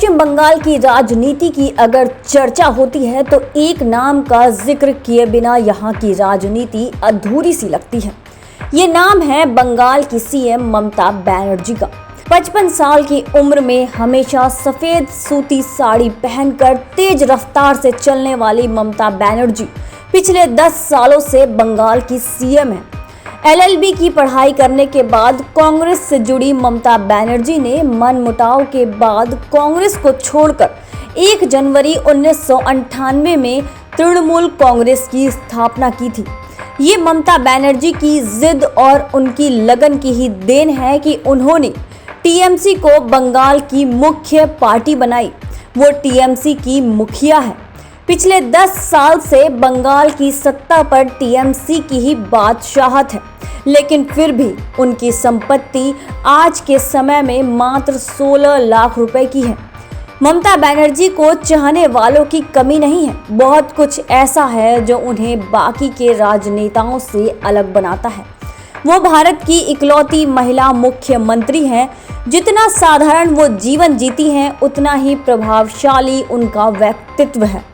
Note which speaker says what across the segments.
Speaker 1: पश्चिम बंगाल की राजनीति की अगर चर्चा होती है तो एक नाम का जिक्र किए बिना यहाँ की राजनीति अधूरी सी लगती है। ये नाम है बंगाल की सीएम ममता बनर्जी का। 55 साल की उम्र में हमेशा सफेद सूती साड़ी पहनकर तेज रफ्तार से चलने वाली ममता बनर्जी पिछले 10 सालों से बंगाल की सीएम है। एलएलबी की पढ़ाई करने के बाद कांग्रेस से जुड़ी ममता बनर्जी ने मनमुटाव के बाद कांग्रेस को छोड़कर 1 जनवरी 1998 में तृणमूल कांग्रेस की स्थापना की थी। ये ममता बनर्जी की जिद और उनकी लगन की ही देन है कि उन्होंने टीएमसी को बंगाल की मुख्य पार्टी बनाई। वो टीएमसी की मुखिया है। पिछले 10 साल से बंगाल की सत्ता पर टीएमसी की ही बादशाहत है, लेकिन फिर भी उनकी संपत्ति आज के समय में मात्र 16 लाख रुपए की है। ममता बनर्जी को चाहने वालों की कमी नहीं है। बहुत कुछ ऐसा है जो उन्हें बाकी के राजनेताओं से अलग बनाता है। वो भारत की इकलौती महिला मुख्यमंत्री हैं। जितना साधारण वो जीवन जीती हैं, उतना ही प्रभावशाली उनका व्यक्तित्व है।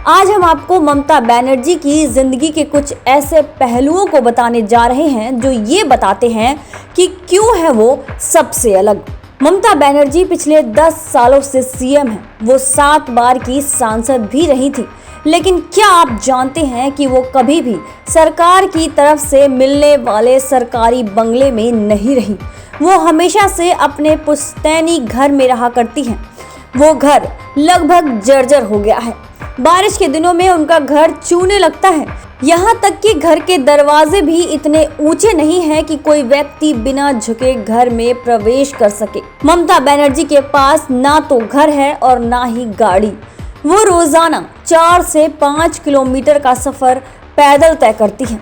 Speaker 1: आज हम आपको ममता बनर्जी की जिंदगी के कुछ ऐसे पहलुओं को बताने जा रहे हैं जो ये बताते हैं कि क्यों है वो सबसे अलग। ममता बनर्जी पिछले 10 सालों से सीएम है। वो 7 बार की सांसद भी रही थी, लेकिन क्या आप जानते हैं कि वो कभी भी सरकार की तरफ से मिलने वाले सरकारी बंगले में नहीं रही। वो हमेशा से अपने पुश्तैनी घर में रहा करती हैं। वो घर लगभग जर्जर हो गया है। बारिश के दिनों में उनका घर चूने लगता है। यहाँ तक कि घर के दरवाजे भी इतने ऊंचे नहीं हैं कि कोई व्यक्ति बिना झुके घर में प्रवेश कर सके। ममता बनर्जी के पास ना तो घर है और ना ही गाड़ी। वो रोजाना 4 से 5 किलोमीटर का सफर पैदल तय करती हैं।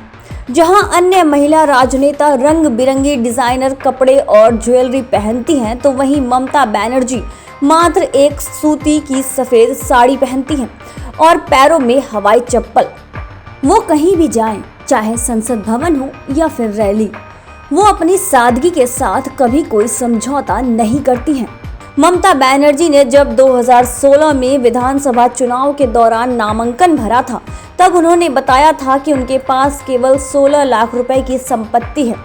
Speaker 1: जहां अन्य महिला राजनेता रंग बिरंगी डिजाइनर कपड़े और ज्वेलरी पहनती हैं, तो वहीं ममता बनर्जी मात्र एक सूती की सफेद साड़ी पहनती हैं और पैरों में हवाई चप्पल। वो कहीं भी जाएं, चाहे संसद भवन हो या फिर रैली, वो अपनी सादगी के साथ कभी कोई समझौता नहीं करती हैं। ममता बनर्जी ने जब 2016 में विधानसभा चुनाव के दौरान नामांकन भरा था, तब उन्होंने बताया था कि उनके पास केवल 16 लाख रुपए की संपत्ति है।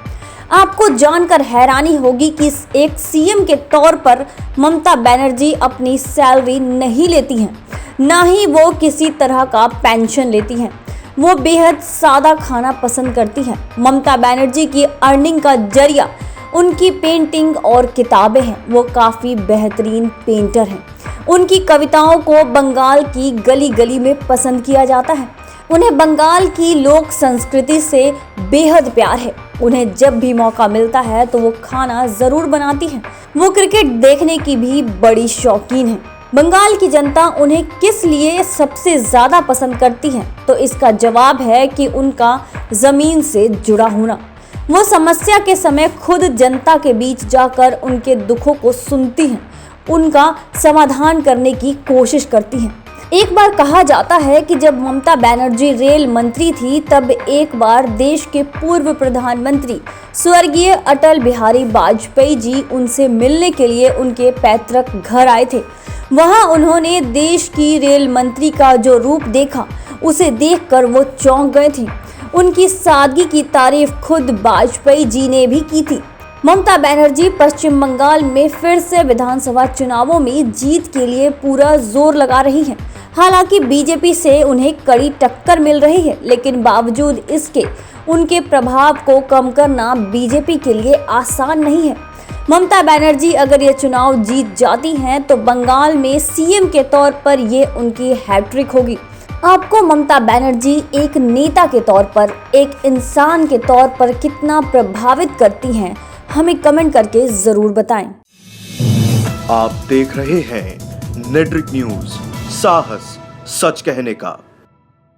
Speaker 1: आपको जानकर हैरानी होगी कि एक सीएम के तौर पर ममता बनर्जी अपनी सैलरी नहीं लेती हैं, ना ही वो किसी तरह का पेंशन लेती हैं। वो बेहद सादा खाना पसंद करती हैं। ममता बनर्जी की अर्निंग का जरिया उनकी पेंटिंग और किताबें हैं। वो काफ़ी बेहतरीन पेंटर हैं। उनकी कविताओं को बंगाल की गली गली में पसंद किया जाता है। उन्हें बंगाल की लोक संस्कृति से बेहद प्यार है। उन्हें जब भी मौका मिलता है तो वो खाना ज़रूर बनाती हैं। वो क्रिकेट देखने की भी बड़ी शौकीन है। बंगाल की जनता उन्हें किस लिए सबसे ज़्यादा पसंद करती है, तो इसका जवाब है कि उनका ज़मीन से जुड़ा होना। वो समस्या के समय खुद जनता के बीच जाकर उनके दुखों को सुनती हैं, उनका समाधान करने की कोशिश करती हैं। एक बार कहा जाता है कि जब ममता बनर्जी रेल मंत्री थी, तब एक बार देश के पूर्व प्रधानमंत्री स्वर्गीय अटल बिहारी वाजपेयी जी उनसे मिलने के लिए उनके पैतृक घर आए थे। वहां उन्होंने देश की रेल मंत्री का जो रूप देखा, उसे देखकर वो चौंक गए थे। उनकी सादगी की तारीफ खुद वाजपेयी जी ने भी की थी। ममता बनर्जी पश्चिम बंगाल में फिर से विधानसभा चुनावों में जीत के लिए पूरा जोर लगा रही हैं। हालांकि बीजेपी से उन्हें कड़ी टक्कर मिल रही है, लेकिन बावजूद इसके उनके प्रभाव को कम करना बीजेपी के लिए आसान नहीं है। ममता बनर्जी अगर ये चुनाव जीत जाती हैं, तो बंगाल में सीएम के तौर पर ये उनकी हैट्रिक होगी। आपको ममता बनर्जी एक नेता के तौर पर, एक इंसान के तौर पर कितना प्रभावित करती हैं, हमें कमेंट करके जरूर बताएं।
Speaker 2: आप देख रहे हैं नेट्रिक न्यूज, साहस सच कहने का।